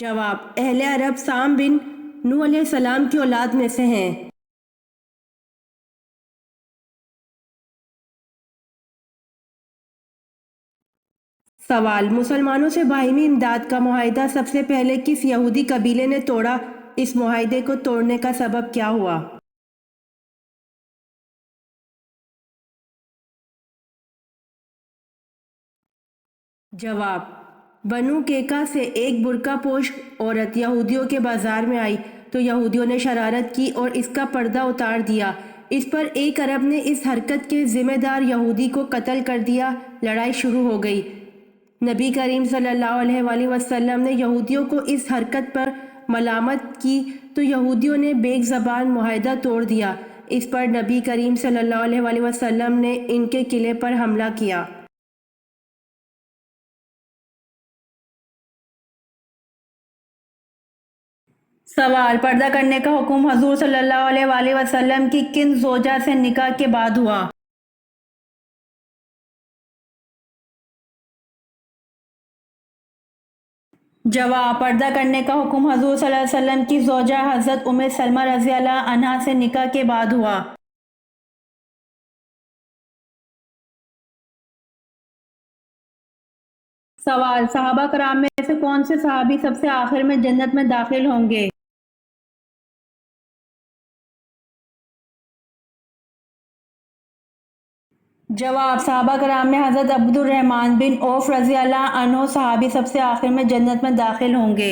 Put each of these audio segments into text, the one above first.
جواب: اہل عرب سام بن نوح علیہ السلام کی اولاد میں سے ہیں۔ سوال: مسلمانوں سے باہمی امداد کا معاہدہ سب سے پہلے کس یہودی قبیلے نے توڑا؟ اس معاہدے کو توڑنے کا سبب کیا ہوا؟ جواب: بنو کیکا سے ایک برقع پوش عورت یہودیوں کے بازار میں آئی تو یہودیوں نے شرارت کی اور اس کا پردہ اتار دیا۔ اس پر ایک عرب نے اس حرکت کے ذمہ دار یہودی کو قتل کر دیا۔ لڑائی شروع ہو گئی۔ نبی کریم صلی اللہ علیہ وآلہ وسلم نے یہودیوں کو اس حرکت پر ملامت کی تو یہودیوں نے بیک زبان معاہدہ توڑ دیا۔ اس پر نبی کریم صلی اللہ علیہ وآلہ وسلم نے ان کے قلعے پر حملہ کیا۔ سوال: پردہ کرنے کا حکم حضور صلی اللہ علیہ وآلہ وسلم کی کن زوجہ سے نکاح کے بعد ہوا؟ جواب: پردہ کرنے کا حکم حضور صلی اللہ علیہ وسلم کی زوجہ حضرت ام سلمہ رضی اللہ عنہا سے نکاح کے بعد ہوا۔ سوال: صحابہ کرام میں سے کون سے صحابی سب سے آخر میں جنت میں داخل ہوں گے؟ جواب: صحابہ کرام میں حضرت عبد الرحمن بن عوف رضی اللہ عنہ صحابی سب سے آخر میں جنت میں داخل ہوں گے۔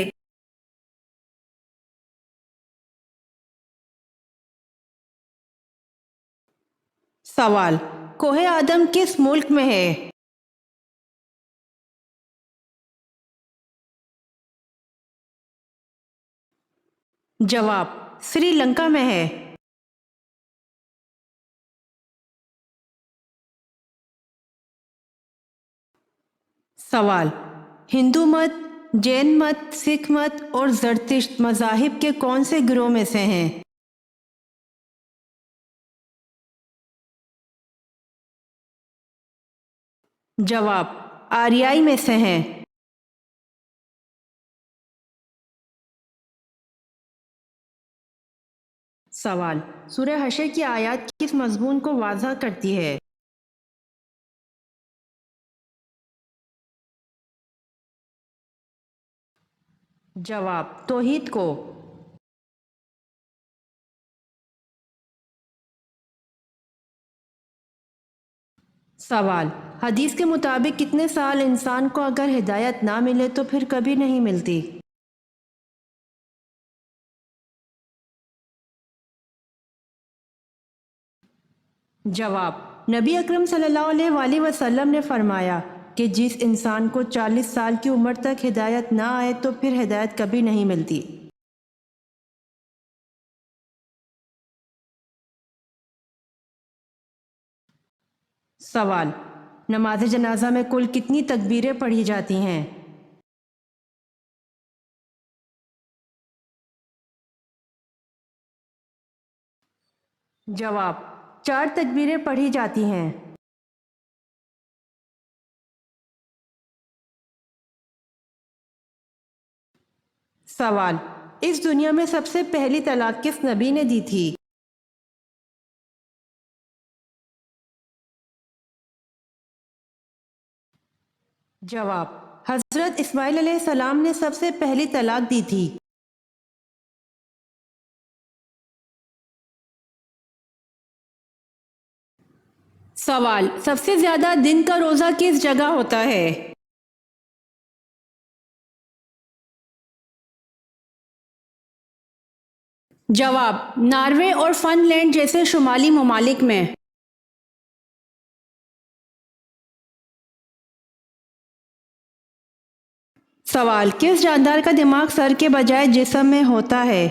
سوال: کوہ آدم کس ملک میں ہے؟ جواب: سری لنکا میں ہے۔ سوال: ہندو مت، جین مت، سکھ مت اور زرتشت مذاہب کے کون سے گروہ میں سے ہیں؟ جواب: آریائی میں سے ہیں۔ سوال: سورہ حشر کی آیات کس مضمون کو واضح کرتی ہے؟ جواب: توحید کو۔ سوال: حدیث کے مطابق کتنے سال انسان کو اگر ہدایت نہ ملے تو پھر کبھی نہیں ملتی؟ جواب: نبی اکرم صلی اللہ علیہ وآلہ وسلم نے فرمایا کہ جس انسان کو 40 سال کی عمر تک ہدایت نہ آئے تو پھر ہدایت کبھی نہیں ملتی۔ سوال: نماز جنازہ میں کل کتنی تکبیریں پڑھی جاتی ہیں؟ جواب: 4 تکبیریں پڑھی جاتی ہیں۔ سوال: اس دنیا میں سب سے پہلی طلاق کس نبی نے دی تھی؟ جواب: حضرت اسماعیل علیہ السلام نے سب سے پہلی طلاق دی تھی۔ سوال: سب سے زیادہ دن کا روزہ کس جگہ ہوتا ہے؟ جواب: ناروے اور فن لینڈ جیسے شمالی ممالک میں۔ سوال: کس جاندار کا دماغ سر کے بجائے جسم میں ہوتا ہے؟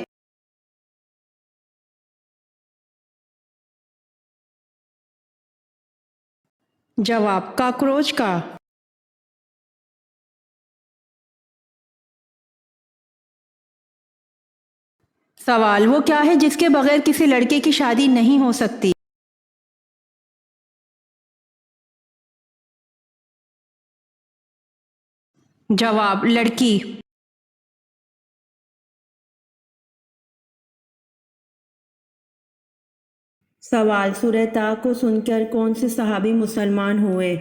جواب: کاکروچ کا۔ سوال: وہ کیا ہے جس کے بغیر کسی لڑکے کی شادی نہیں ہو سکتی؟ جواب: لڑکی۔ سوال، سورہ تا کو سن کر کون سے صحابی مسلمان ہوئے؟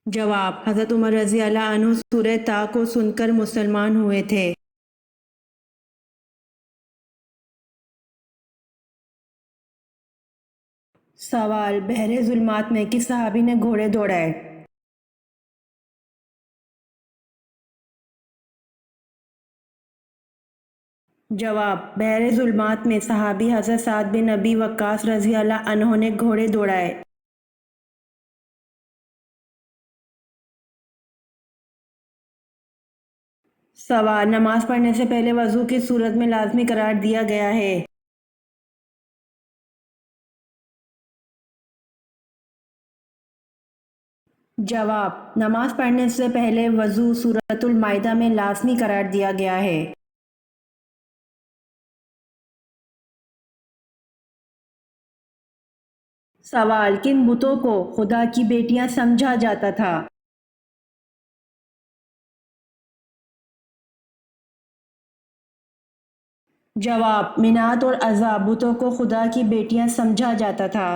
جواب، حضرت عمر رضی اللہ عنہ سورہ تا کو سن کر مسلمان ہوئے تھے۔ سوال، بحر ظلمات میں کس صحابی نے گھوڑے دوڑائے؟ جواب، بحر ظلمات میں صحابی حضرت سعد بن ابی وقاص رضی اللہ عنہ نے گھوڑے دوڑائے۔ سوال، نماز پڑھنے سے پہلے وضو کس صورت میں لازمی قرار دیا گیا ہے؟ جواب، نماز پڑھنے سے پہلے وضو سورۃ المائدہ میں لازمی قرار دیا گیا ہے۔ سوال، کن بتوں کو خدا کی بیٹیاں سمجھا جاتا تھا؟ جواب، منات اور عزا بتوں کو خدا کی بیٹیاں سمجھا جاتا تھا۔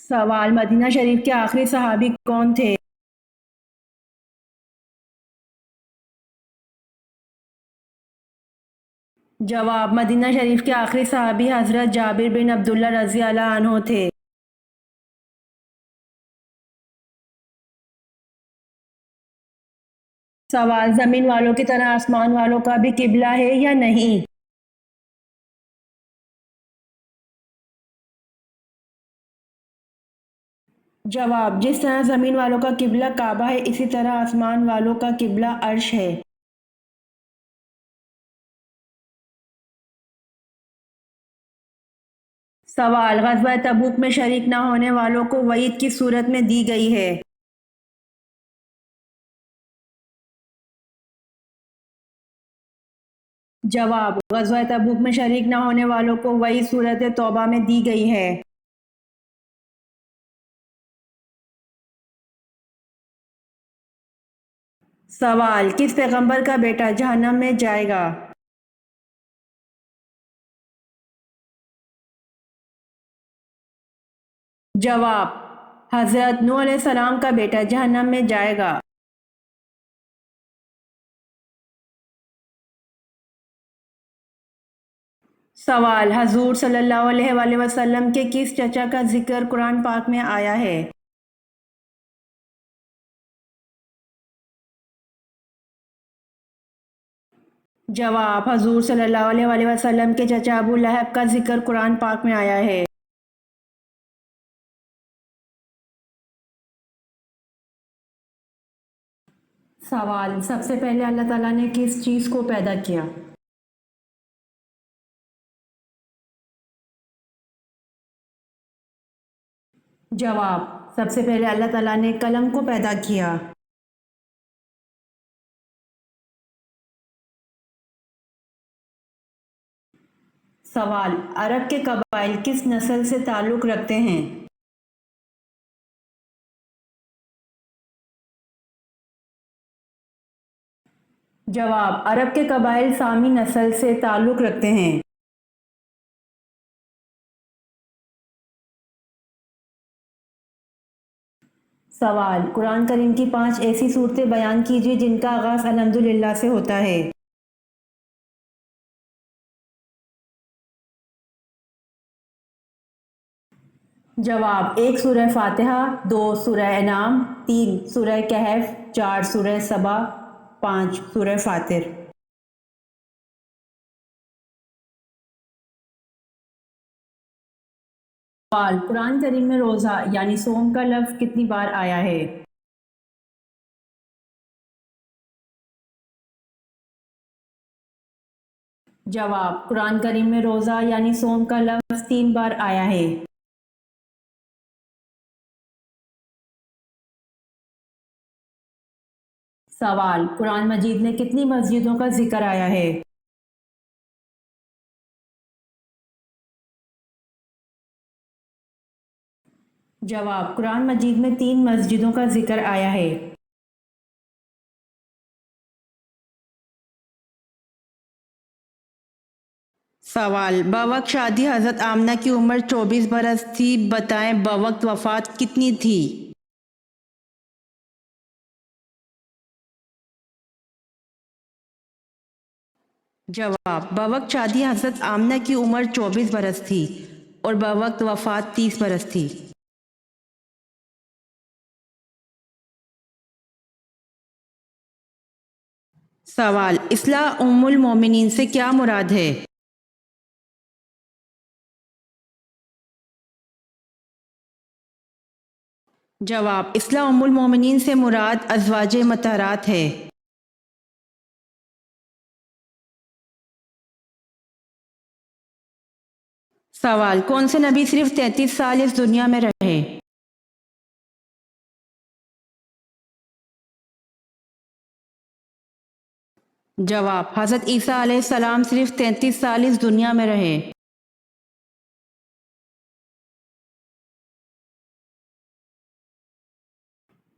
سوال، مدینہ شریف کے آخری صحابی کون تھے؟ جواب، مدینہ شریف کے آخری صحابی حضرت جابر بن عبداللہ رضی اللہ عنہ تھے۔ سوال، زمین والوں کی طرح آسمان والوں کا بھی قبلہ ہے یا نہیں؟ جواب، جس طرح زمین والوں کا قبلہ کعبہ ہے اسی طرح آسمان والوں کا قبلہ عرش ہے۔ سوال، غزوہ تبوک میں شریک نہ ہونے والوں کو وعید کس صورت میں دی گئی ہے؟ جواب، غزوہ تبوک میں شریک نہ ہونے والوں کو وعید سورۃ توبہ میں دی گئی ہے۔ سوال، کس پیغمبر کا بیٹا جہنم میں جائے گا؟ جواب، حضرت نوح علیہ السلام کا بیٹا جہنم میں جائے گا۔ سوال، حضور صلی اللہ علیہ وآلہ وسلم کے کس چچا کا ذکر قرآن پاک میں آیا ہے؟ جواب، حضور صلی اللہ علیہ وآلہ وسلم کے چچا ابو لہب کا ذکر قرآن پاک میں آیا ہے۔ سوال، سب سے پہلے اللہ تعالیٰ نے کس چیز کو پیدا کیا؟ جواب، سب سے پہلے اللہ تعالیٰ نے قلم کو پیدا کیا۔ سوال، عرب کے قبائل کس نسل سے تعلق رکھتے ہیں؟ جواب، عرب کے قبائل سامی نسل سے تعلق رکھتے ہیں۔ سوال، قرآن کریم کی 5 ایسی صورتیں بیان کیجیے جن کا آغاز الحمدللہ سے ہوتا ہے۔ جواب، 1 سورہ فاتحہ، 2 سورہ انعام، 3 سورہ کہف، 4 سورہ سبا، 5 سورہ فاطر۔ سوال، قرآن کریم میں روزہ یعنی صوم کا لفظ کتنی بار آیا ہے؟ جواب، قرآن کریم میں روزہ یعنی صوم کا لفظ 3 بار آیا ہے۔ سوال، قرآن مجید میں کتنی مسجدوں کا ذکر آیا ہے؟ جواب، قرآن مجید میں 3 مسجدوں کا ذکر آیا ہے۔ سوال، بوقت شادی حضرت آمنہ کی عمر 24 برس تھی، بتائیں بوقت وفات کتنی تھی؟ جواب، بوقت شادی حضرت آمنہ کی عمر 24 برس تھی اور بوقت وفات 30 برس تھی۔ سوال، اصلاح ام المومنین سے کیا مراد ہے؟ جواب، اصلاح ام المومنین سے مراد ازواج مطہرات ہے۔ سوال، کون سے نبی صرف 33 سال اس دنیا میں رہے؟ جواب، حضرت عیسیٰ علیہ السلام صرف 33 سال اس دنیا میں رہے۔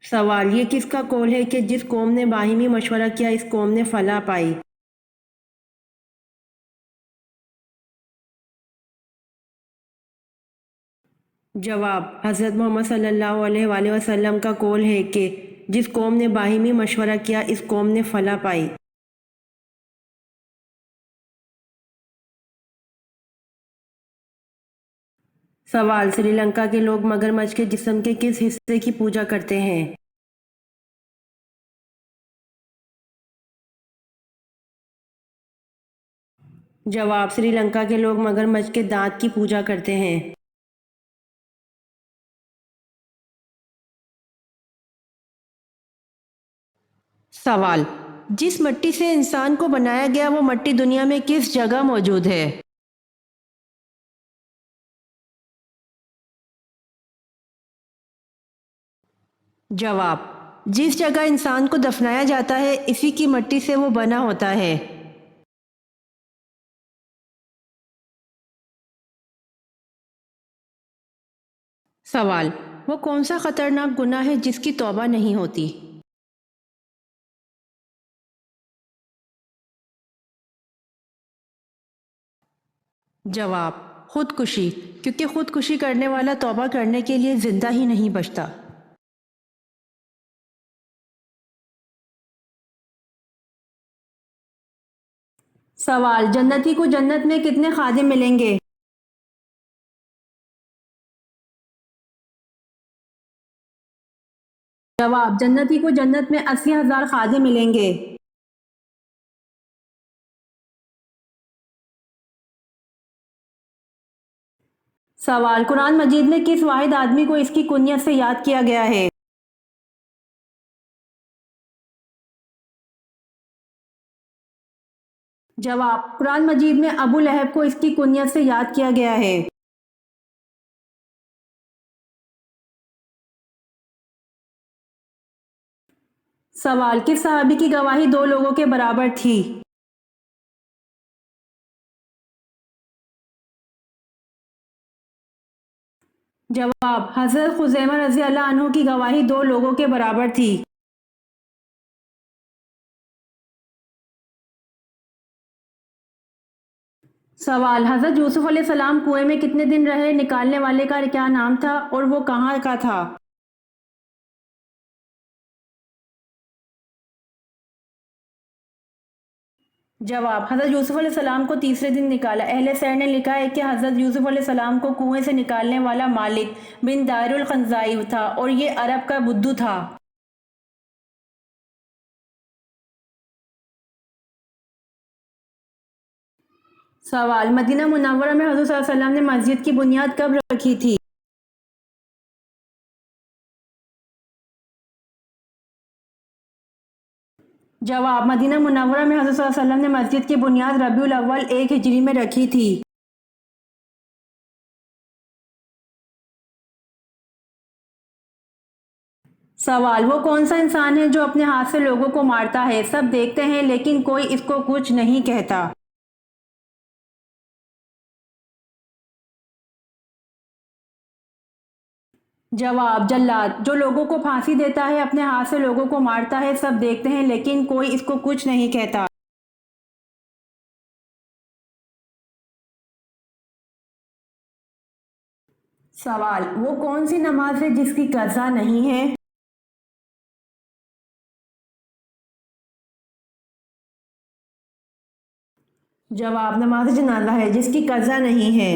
سوال، یہ کس کا قول ہے کہ جس قوم نے باہمی مشورہ کیا اس قوم نے فلاح پائی؟ جواب، حضرت محمد صلی اللہ علیہ وآلہ وسلم کا قول ہے کہ جس قوم نے باہمی مشورہ کیا اس قوم نے فلاح پائی۔ سوال، سری لنکا کے لوگ مگر مچھ کے جسم کے کس حصے کی پوجا کرتے ہیں؟ جواب، سری لنکا کے لوگ مگر مچھ کے دانت کی پوجا کرتے ہیں۔ سوال، جس مٹی سے انسان کو بنایا گیا وہ مٹی دنیا میں کس جگہ موجود ہے؟ جواب، جس جگہ انسان کو دفنایا جاتا ہے اسی کی مٹی سے وہ بنا ہوتا ہے۔ سوال، وہ کون سا خطرناک گناہ ہے جس کی توبہ نہیں ہوتی؟ جواب، خودکشی، کیونکہ خودکشی کرنے والا توبہ کرنے کے لیے زندہ ہی نہیں بچتا۔ سوال، جنتی کو جنت میں کتنے خادم ملیں گے؟ جواب، جنتی کو جنت میں 80,000 خادم ملیں گے۔ سوال، قرآن مجید میں کس واحد آدمی کو اس کی کنیت سے یاد کیا گیا ہے؟ جواب، قرآن مجید میں ابو لہب کو اس کی کنیت سے یاد کیا گیا ہے۔ سوال، کس صحابی کی گواہی 2 لوگوں کے برابر تھی؟ جواب، حضرت خزیمہ رضی اللہ عنہ کی گواہی 2 لوگوں کے برابر تھی۔ سوال، حضرت یوسف علیہ السلام کنویں میں کتنے دن رہے؟ نکالنے والے کا کیا نام تھا اور وہ کہاں کا تھا؟ جواب، حضرت یوسف علیہ السلام کو تیسرے دن نکالا۔ اہل سیر نے لکھا ہے کہ حضرت یوسف علیہ السلام کو کنویں سے نکالنے والا مالک بن دائر الخنزائی تھا اور یہ عرب کا بدو تھا۔ سوال، مدینہ منورہ میں حضور صلی اللہ علیہ وسلم نے مسجد کی بنیاد کب رکھی تھی؟ جواب، مدینہ منورہ میں حضور صلی اللہ علیہ وسلم نے مسجد کی بنیاد ربیع الاول 1 ہجری میں رکھی تھی۔ سوال، وہ کون سا انسان ہے جو اپنے ہاتھ سے لوگوں کو مارتا ہے؟ سب دیکھتے ہیں لیکن کوئی اس کو کچھ نہیں کہتا۔ جواب: جلاد جو لوگوں کو پھانسی دیتا ہے، اپنے ہاتھ سے لوگوں کو مارتا ہے، سب دیکھتے ہیں لیکن کوئی اس کو کچھ نہیں کہتا۔ سوال: وہ کون سی نماز ہے جس کی قضا نہیں ہے؟ جواب: نماز جنازہ ہے جس کی قضا نہیں ہے۔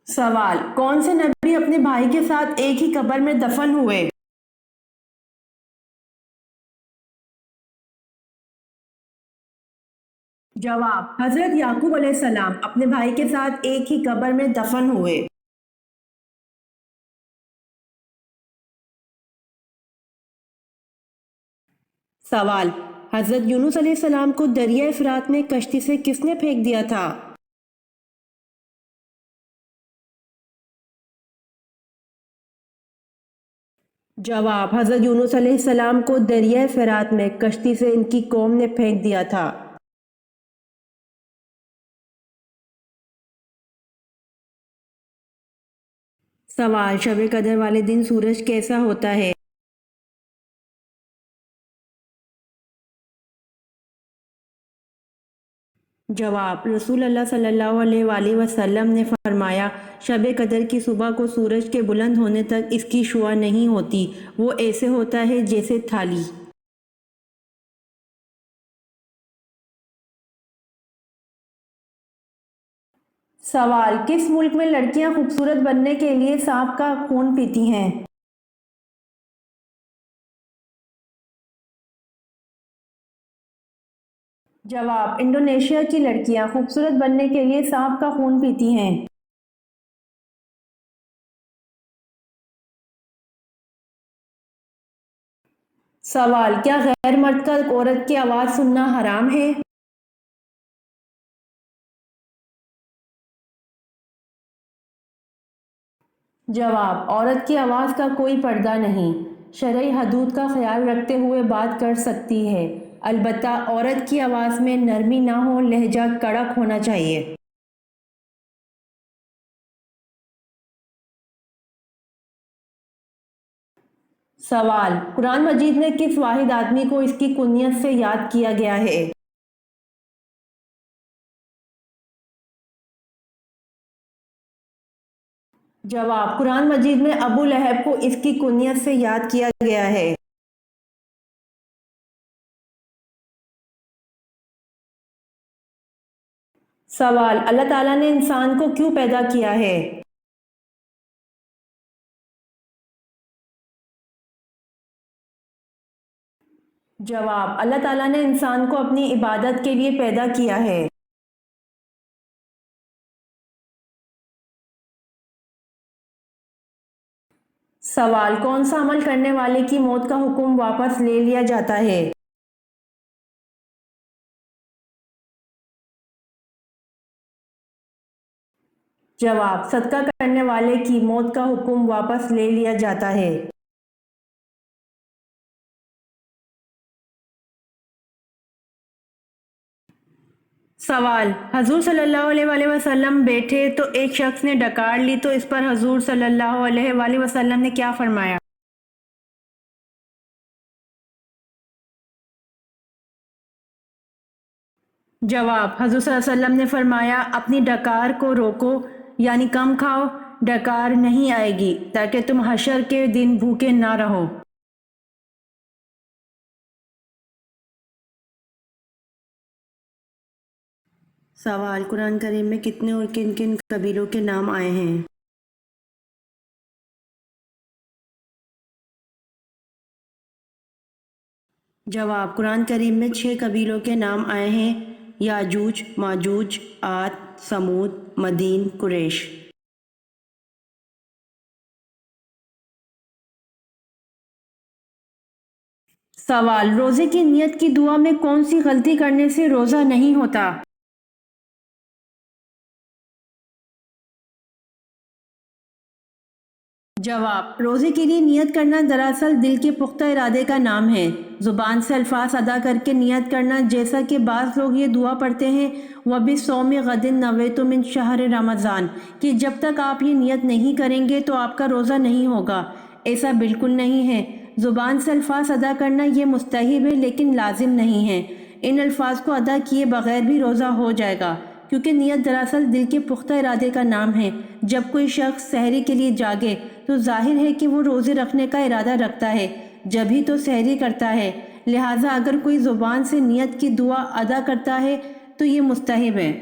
سوال: کون سے نبی اپنے بھائی کے ساتھ ایک ہی قبر میں دفن ہوئے؟ جواب: حضرت یعقوب علیہ السلام اپنے بھائی کے ساتھ ایک ہی قبر میں دفن ہوئے۔ سوال: حضرت یونس علیہ السلام کو دریائے فرات میں کشتی سے کس نے پھینک دیا تھا؟ جواب: حضرت یونس علیہ السلام کو دریائے فرات میں کشتی سے ان کی قوم نے پھینک دیا تھا۔ سوال: شب قدر والے دن سورج کیسا ہوتا ہے؟ جواب: رسول اللہ صلی اللہ علیہ وآلہ وسلم نے فرمایا، شب قدر کی صبح کو سورج کے بلند ہونے تک اس کی شعاع نہیں ہوتی، وہ ایسے ہوتا ہے جیسے تھالی۔ سوال: کس ملک میں لڑکیاں خوبصورت بننے کے لیے سانپ کا خون پیتی ہیں؟ جواب: انڈونیشیا کی لڑکیاں خوبصورت بننے کے لیے سانپ کا خون پیتی ہیں۔ سوال: کیا غیر مرد کا عورت کی آواز سننا حرام ہے؟ جواب: عورت کی آواز کا کوئی پردہ نہیں، شرعی حدود کا خیال رکھتے ہوئے بات کر سکتی ہے، البتہ عورت کی آواز میں نرمی نہ ہو، لہجہ کڑک ہونا چاہیے۔ سوال: قرآن مجید میں کس واحد آدمی کو اس کی کنیت سے یاد کیا گیا ہے؟ جواب: قرآن مجید میں ابو لہب کو اس کی کنیت سے یاد کیا گیا ہے۔ سوال: اللہ تعالیٰ نے انسان کو کیوں پیدا کیا ہے؟ جواب: اللہ تعالیٰ نے انسان کو اپنی عبادت کے لیے پیدا کیا ہے۔ سوال: کون سا عمل کرنے والے کی موت کا حکم واپس لے لیا جاتا ہے؟ جواب: صدقہ کرنے والے کی موت کا حکم واپس لے لیا جاتا ہے۔ سوال: حضور صلی اللہ علیہ وآلہ وسلم بیٹھے تو ایک شخص نے ڈکار لی تو اس پر حضور صلی اللہ علیہ وآلہ وسلم نے کیا فرمایا؟ جواب: حضور صلی اللہ علیہ وسلم نے فرمایا، اپنی ڈکار کو روکو، یعنی کم کھاؤ، ڈکار نہیں آئے گی تاکہ تم حشر کے دن بھوکے نہ رہو۔ سوال: قرآن کریم میں کتنے اور کن کن قبیلوں کے نام آئے ہیں؟ جواب: قرآن کریم میں 6 قبیلوں کے نام آئے ہیں: یاجوج، ماجوج، عاد، سمود، مدین، قریش۔ سوال: روزے کی نیت کی دعا میں کون سی غلطی کرنے سے روزہ نہیں ہوتا؟ جواب: روزے کے لیے نیت کرنا دراصل دل کے پختہ ارادے کا نام ہے۔ زبان سے الفاظ ادا کر کے نیت کرنا، جیسا کہ بعض لوگ یہ دعا پڑھتے ہیں وَبِصَوْمِ غَدٍ نَوَیْتُ مِنْ شَہْرِ رمضان، کہ جب تک آپ یہ نیت نہیں کریں گے تو آپ کا روزہ نہیں ہوگا، ایسا بالکل نہیں ہے۔ زبان سے الفاظ ادا کرنا یہ مستحب ہے لیکن لازم نہیں ہے۔ ان الفاظ کو ادا کیے بغیر بھی روزہ ہو جائے گا، کیونکہ نیت دراصل دل کے پختہ ارادے کا نام ہے۔ جب کوئی شخص سحری کے لیے جاگے تو ظاہر ہے کہ وہ روزے رکھنے کا ارادہ رکھتا ہے، جب ہی تو سحری کرتا ہے، لہٰذا اگر کوئی زبان سے نیت کی دعا ادا کرتا ہے تو یہ مستحب ہے۔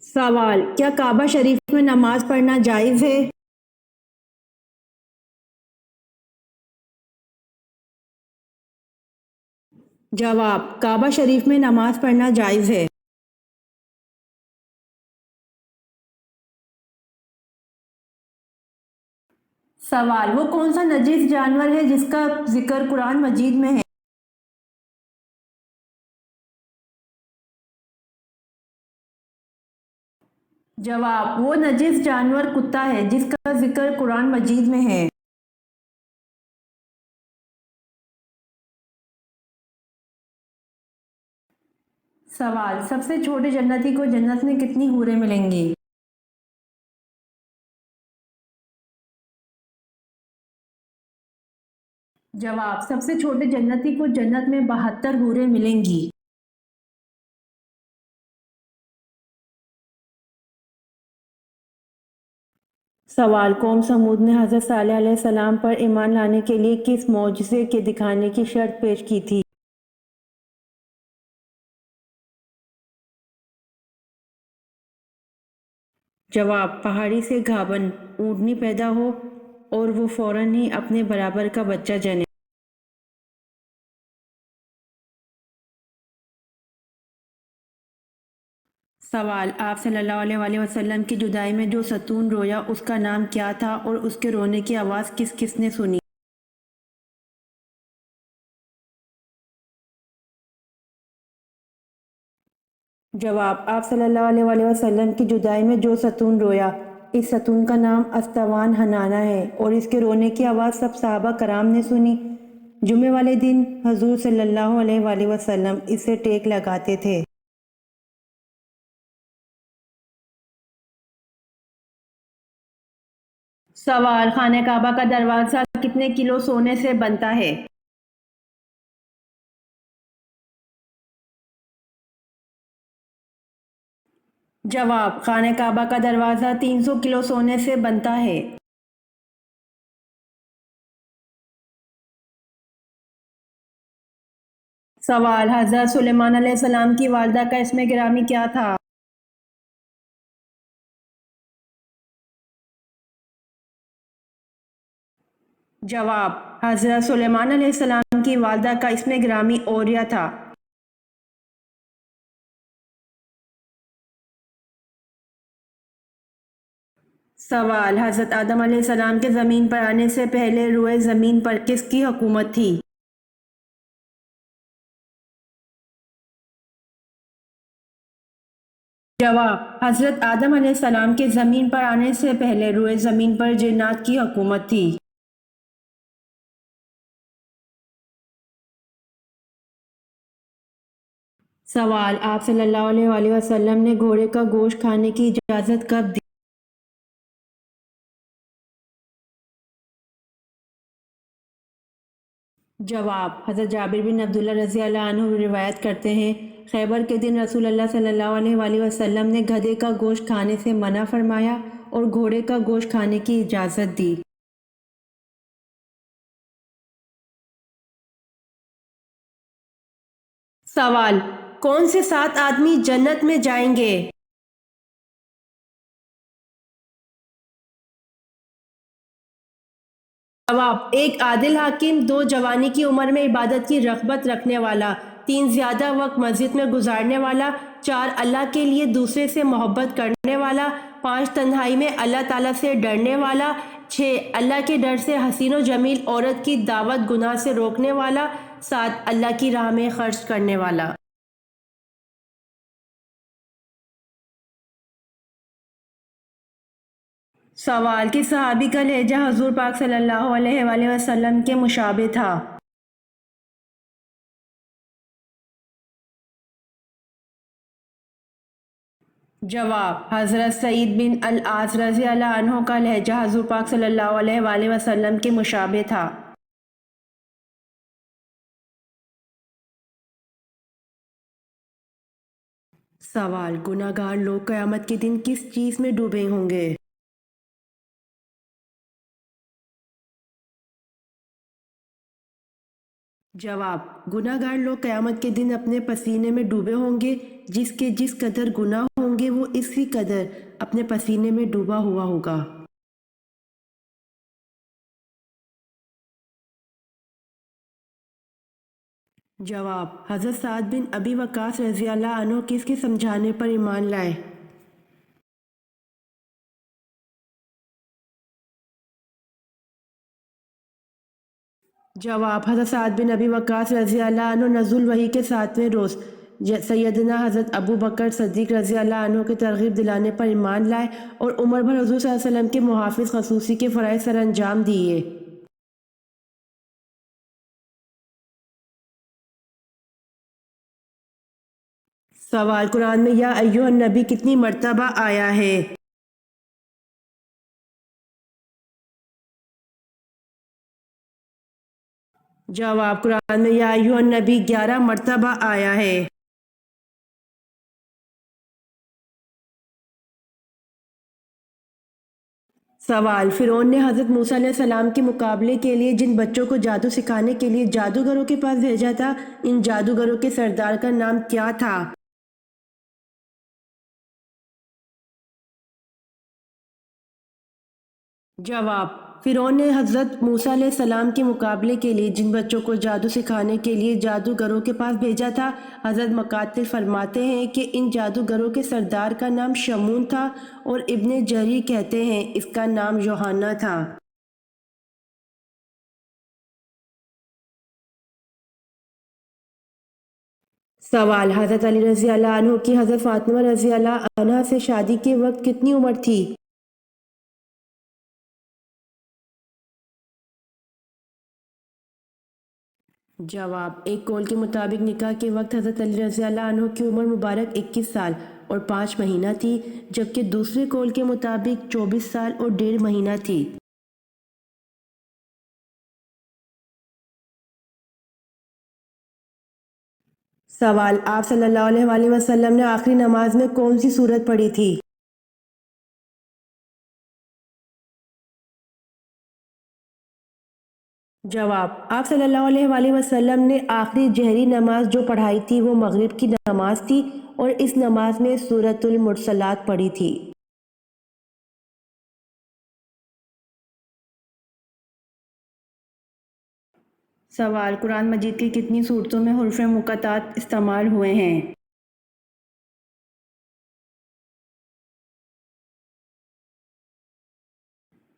سوال: کیا کعبہ شریف میں نماز پڑھنا جائز ہے؟ جواب: کعبہ شریف میں نماز پڑھنا جائز ہے۔ سوال: وہ کون سا نجس جانور ہے جس کا ذکر قرآن مجید میں ہے؟ جواب: وہ نجس جانور کتا ہے جس کا ذکر قرآن مجید میں ہے۔ سوال: سب سے چھوٹے جنتی کو جنت میں کتنی حوریں ملیں گی؟ جواب: سب سے چھوٹے جنتی کو جنت میں 72 حوریں ملیں گی۔ سوال: قوم سمود نے حضرت صالح علیہ السلام پر ایمان لانے کے لیے کس معجزے کے دکھانے کی شرط پیش کی تھی؟ جواب: پہاڑی سے گھابن اونٹنی پیدا ہو اور وہ فوراً ہی اپنے برابر کا بچہ جنے۔ سوال: آپ صلی اللہ علیہ وسلم کی جدائی میں جو ستون رویا اس کا نام کیا تھا اور اس کے رونے کی آواز کس کس نے سنی؟ جواب: آپ صلی اللہ علیہ وسلم کی جدائی میں جو ستون رویا، اس ستون کا نام استوان حنانہ ہے اور اس کے رونے کی آواز سب صحابہ کرام نے سنی۔ جمعے والے دن حضور صلی اللہ علیہ وسلم اسے ٹیک لگاتے تھے۔ سوال: خانہ کعبہ کا دروازہ کتنے کلو سونے سے بنتا ہے؟ جواب: خانہ کعبہ کا دروازہ 300 کلو سونے سے بنتا ہے۔ سوال: حضرت سلیمان علیہ السلام کی والدہ کا اسم گرامی کیا تھا؟ جواب: حضرت سلیمان علیہ السلام کی والدہ کا اسم گرامی اوریہ تھا۔ سوال: حضرت آدم علیہ السلام کے زمین پر آنے سے پہلے روئے زمین پر کس کی حکومت تھی؟ جواب: حضرت آدم علیہ السلام کے زمین پر آنے سے پہلے روئے زمین پر جنات کی حکومت تھی۔ سوال: آپ صلی اللہ علیہ وسلم نے گھوڑے کا گوشت کھانے کی اجازت کب دی؟ جواب: حضرت جابر بن عبداللہ رضی اللہ عنہ روایت کرتے ہیں، خیبر کے دن رسول اللہ صلی اللہ علیہ وسلم نے گدھے کا گوشت کھانے سے منع فرمایا اور گھوڑے کا گوشت کھانے کی اجازت دی۔ سوال: کون سے 7 آدمی جنت میں جائیں گے؟ جواب: 1 عادل حاکم، 2 جوانی کی عمر میں عبادت کی رغبت رکھنے والا، 3 زیادہ وقت مسجد میں گزارنے والا، 4 اللہ کے لیے دوسرے سے محبت کرنے والا، 5 تنہائی میں اللہ تعالیٰ سے ڈرنے والا، 6 اللہ کے ڈر سے حسین و جمیل عورت کی دعوت گناہ سے روکنے والا، 7 اللہ کی راہ میں خرچ کرنے والا۔ سوال: کس صحابی کا لہجہ حضور پاک صلی اللہ علیہ وآلہ وسلم کے مشابہ تھا؟ جواب: حضرت سعید بن العاص رضی اللہ عنہ کا لہجہ حضور پاک صلی اللہ علیہ وآلہ وسلم کے مشابہ تھا۔ سوال: گناہ گار لوگ قیامت کے دن کس چیز میں ڈوبے ہوں گے؟ جواب: گناہ گار لوگ قیامت کے دن اپنے پسینے میں ڈوبے ہوں گے، جس کے جس قدر گناہ ہوں گے وہ اسی قدر اپنے پسینے میں ڈوبا ہوا ہوگا۔ جواب: حضرت سعد بن ابی وقاص رضی اللہ عنہ کس کے سمجھانے پر ایمان لائے؟ جواب: حضرت سعد بن ابی وقاص رضی اللہ عنہ نزول وحی کے 7ویں روز سیدنا حضرت ابو بکر صدیق رضی اللہ عنہ کے ترغیب دلانے پر ایمان لائے اور عمر بھر حضور صلی اللہ علیہ وسلم کے محافظ خصوصی کے فرائض سر انجام دیے۔ سوال: قرآن میں یا ایھا النبی کتنی مرتبہ آیا ہے؟ جواب: قرآن میں یا ایھا النبی 11 مرتبہ آیا ہے۔ سوال: فرعون نے حضرت موسیٰ علیہ السلام کے مقابلے کے لیے جن بچوں کو جادو سکھانے کے لیے جادوگروں کے پاس بھیجا تھا، ان جادوگروں کے سردار کا نام کیا تھا؟ جواب: فرعون نے حضرت موسیٰ علیہ السلام کے مقابلے کے لیے جن بچوں کو جادو سکھانے کے لیے جادوگروں کے پاس بھیجا تھا، حضرت مقاتل فرماتے ہیں کہ ان جادوگروں کے سردار کا نام شمون تھا اور ابن جریر کہتے ہیں اس کا نام یوحنا تھا۔ سوال: حضرت علی رضی اللہ عنہ کی حضرت فاطمہ رضی اللہ عنہا سے شادی کے وقت کتنی عمر تھی؟ جواب: ایک قول کے مطابق نکاح کے وقت حضرت علی رضی اللہ عنہ کی عمر مبارک 21 سال اور 5 مہینہ تھی، جبکہ دوسرے قول کے مطابق 24 سال اور 1.5 مہینہ تھی۔ سوال: آپ صلی اللہ علیہ وآلہ وسلم نے آخری نماز میں کون سی سورت پڑھی تھی؟ جواب: آپ صلی اللہ علیہ وآلہ وسلم نے آخری جہری نماز جو پڑھائی تھی وہ مغرب کی نماز تھی اور اس نماز میں سورۃ المرسلات پڑھی تھی۔ سوال: قرآن مجید کی کتنی صورتوں میں حروف مقطعات استعمال ہوئے ہیں؟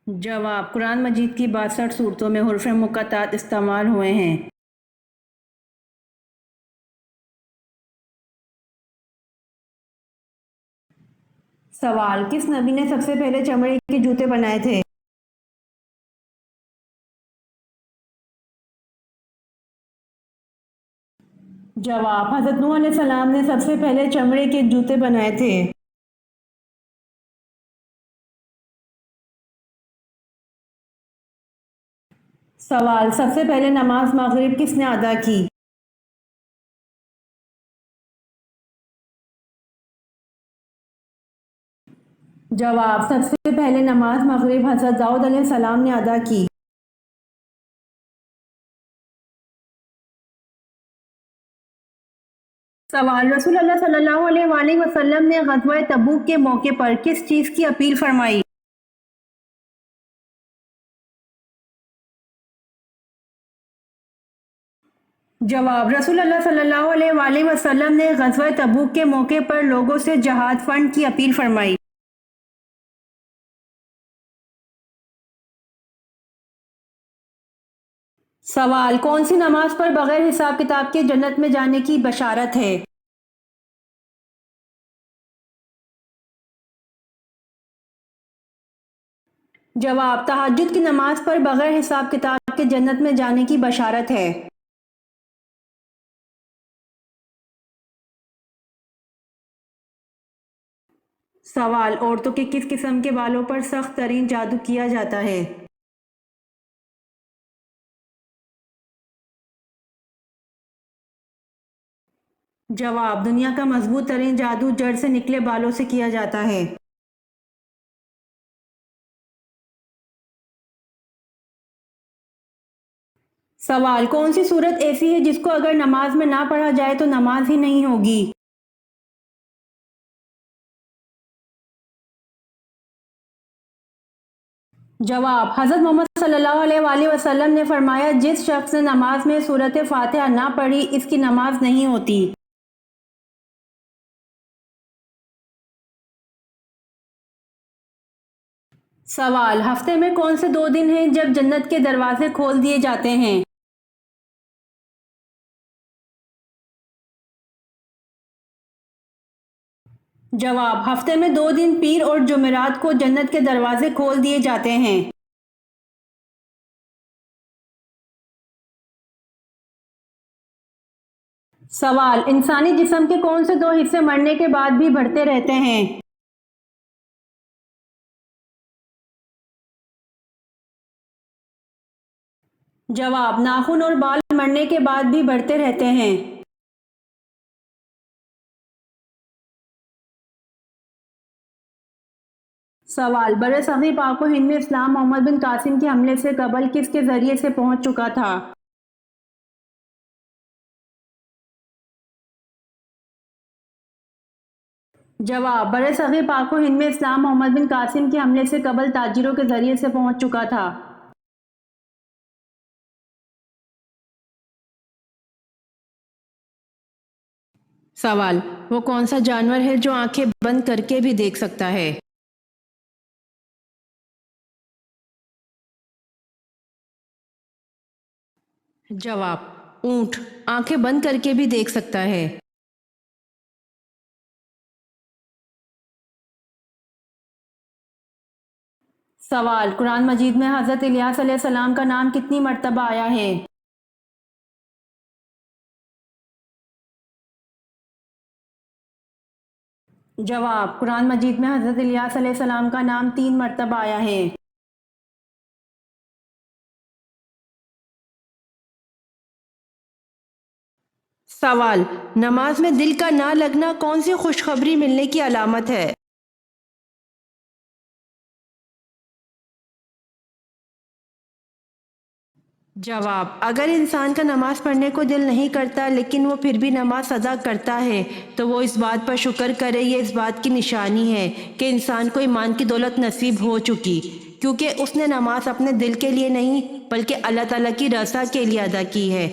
جواب: قرآن مجید کی 62 صورتوں میں حروف مقطعات استعمال ہوئے ہیں۔ سوال: کس نبی نے سب سے پہلے چمڑے کے جوتے بنائے تھے؟ جواب: حضرت نوح علیہ السلام نے سب سے پہلے چمڑے کے جوتے بنائے تھے۔ سوال: سب سے پہلے نماز مغرب کس نے ادا کی؟ جواب: سب سے پہلے نماز مغرب حضرت داؤد علیہ السلام نے ادا کی۔ سوال: رسول اللہ صلی اللہ علیہ وآلہ وسلم نے غزوہ تبوک کے موقع پر کس چیز کی اپیل فرمائی؟ جواب: رسول اللہ صلی اللہ علیہ وآلہ وسلم نے غزوہ تبوک کے موقع پر لوگوں سے جہاد فنڈ کی اپیل فرمائی۔ سوال: کون سی نماز پر بغیر حساب کتاب کے جنت میں جانے کی بشارت ہے؟ جواب: تہجد کی نماز پر بغیر حساب کتاب کے جنت میں جانے کی بشارت ہے۔ سوال: عورتوں کے کس قسم کے بالوں پر سخت ترین جادو کیا جاتا ہے؟ جواب: دنیا کا مضبوط ترین جادو جڑ سے نکلے بالوں سے کیا جاتا ہے۔ سوال: کون سی صورت ایسی ہے جس کو اگر نماز میں نہ پڑھا جائے تو نماز ہی نہیں ہوگی؟ جواب: حضرت محمد صلی اللہ علیہ وآلہ وسلم نے فرمایا، جس شخص نے نماز میں سورۃ فاتحہ نہ پڑھی اس کی نماز نہیں ہوتی۔ سوال: ہفتے میں کون سے 2 دن ہیں جب جنت کے دروازے کھول دیے جاتے ہیں؟ جواب: ہفتے میں 2 دن پیر اور جمعرات کو جنت کے دروازے کھول دیے جاتے ہیں۔ سوال: انسانی جسم کے کون سے 2 حصے مرنے کے بعد بھی بڑھتے رہتے ہیں؟ جواب: ناخن اور بال مرنے کے بعد بھی بڑھتے رہتے ہیں۔ سوال: برصغیر پاک و ہند میں اسلام محمد بن قاسم کے حملے سے قبل کس کے ذریعے سے پہنچ چکا تھا؟ جواب: برصغیر پاک و ہند میں اسلام محمد بن قاسم کے حملے سے قبل تاجروں کے ذریعے سے پہنچ چکا تھا۔ سوال: وہ کون سا جانور ہے جو آنکھیں بند کر کے بھی دیکھ سکتا ہے؟ جواب: اونٹ آنکھیں بند کر کے بھی دیکھ سکتا ہے۔ سوال: قرآن مجید میں حضرت الیاس علیہ السلام کا نام کتنی مرتبہ آیا ہے؟ جواب: قرآن مجید میں حضرت الیاس علیہ السلام کا نام 3 مرتبہ آیا ہے۔ سوال: نماز میں دل کا نہ لگنا کون سی خوشخبری ملنے کی علامت ہے؟ جواب: اگر انسان کا نماز پڑھنے کو دل نہیں کرتا لیکن وہ پھر بھی نماز ادا کرتا ہے تو وہ اس بات پر شکر کرے، یہ اس بات کی نشانی ہے کہ انسان کو ایمان کی دولت نصیب ہو چکی، کیونکہ اس نے نماز اپنے دل کے لیے نہیں بلکہ اللہ تعالیٰ کی رضا کے لیے ادا کی ہے۔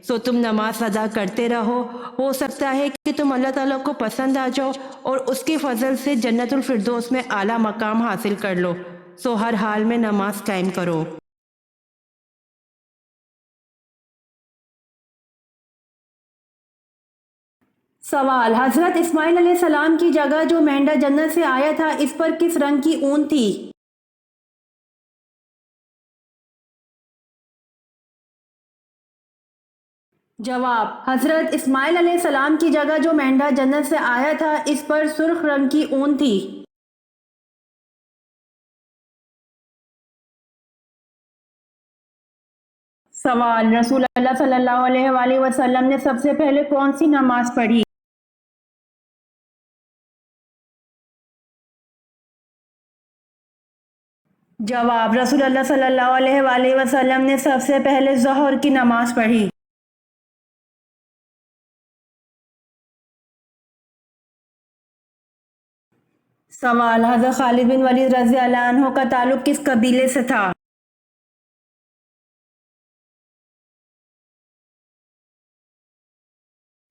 سو تم نماز ادا کرتے رہو، ہو سکتا ہے کہ تم اللہ تعالیٰ کو پسند آ جاؤ اور اس کے فضل سے جنت الفردوس میں اعلیٰ مقام حاصل کر لو۔ سو ہر حال میں نماز قائم کرو۔ سوال: حضرت اسماعیل علیہ السلام کی جگہ جو مینڈا جنت سے آیا تھا اس پر کس رنگ کی اون تھی؟ جواب: حضرت اسماعیل علیہ السلام کی جگہ جو مینڈا جنت سے آیا تھا اس پر سرخ رنگ کی اون تھی۔ سوال: رسول اللہ صلی اللہ علیہ وآلہ وسلم نے سب سے پہلے کون سی نماز پڑھی؟ جواب: رسول اللہ صلی اللہ علیہ وآلہ وسلم نے سب سے پہلے ظہر کی نماز پڑھی۔ سوال: حضرت خالد بن ولید رضی اللہ عنہ کا تعلق کس قبیلے سے تھا؟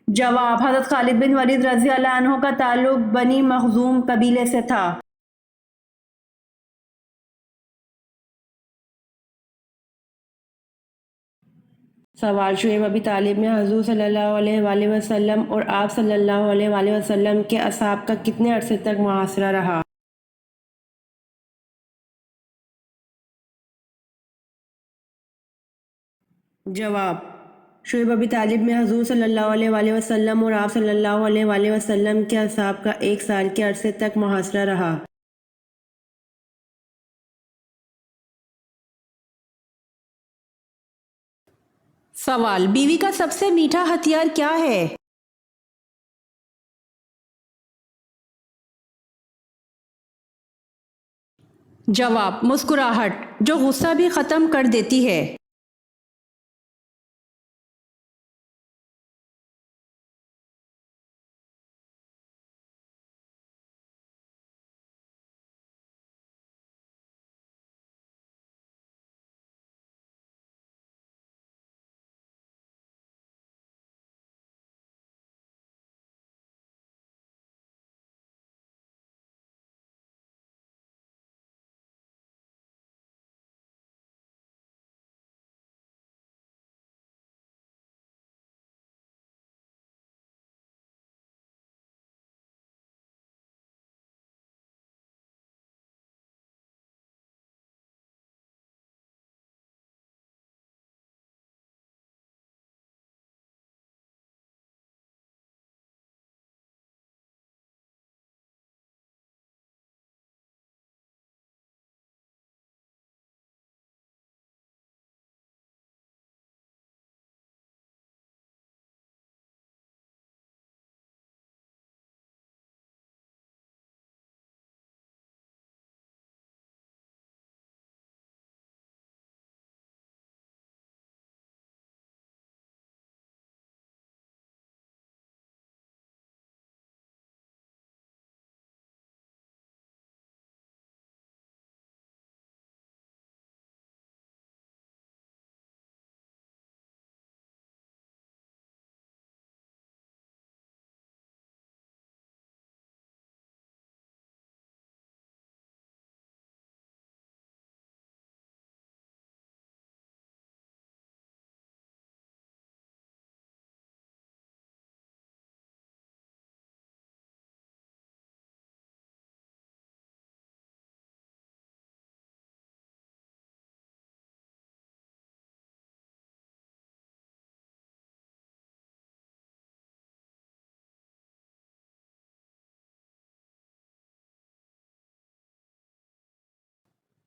جواب: حضرت خالد بن ولید رضی اللہ عنہ کا تعلق بنی مخزوم قبیلے سے تھا۔ سوال: شعیب ابی طالب نے حضور صلی اللہ علیہ وآلہ وسلم اور آپ صلی اللہ علیہ وآلہ وسلم کے اصحاب کا کتنے عرصے تک محاصرہ رہا؟ جواب: شعیب ابی طالب میں حضور صلی اللہ علیہ وآلہ وسلم اور آپ صلی اللہ علیہ وآلہ وسلم کے اصحاب کا 1 سال کے عرصے تک محاصرہ رہا۔ سوال: بیوی کا سب سے میٹھا ہتھیار کیا ہے؟ جواب: مسکراہٹ، جو غصہ بھی ختم کر دیتی ہے۔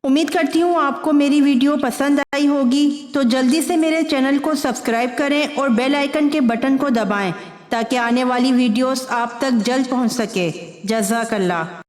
امید کرتی ہوں آپ کو میری ویڈیو پسند آئی ہوگی، تو جلدی سے میرے چینل کو سبسکرائب کریں اور بیل آئیکن کے بٹن کو دبائیں تاکہ آنے والی ویڈیوز آپ تک جلد پہنچ سکے۔ جزاک اللہ۔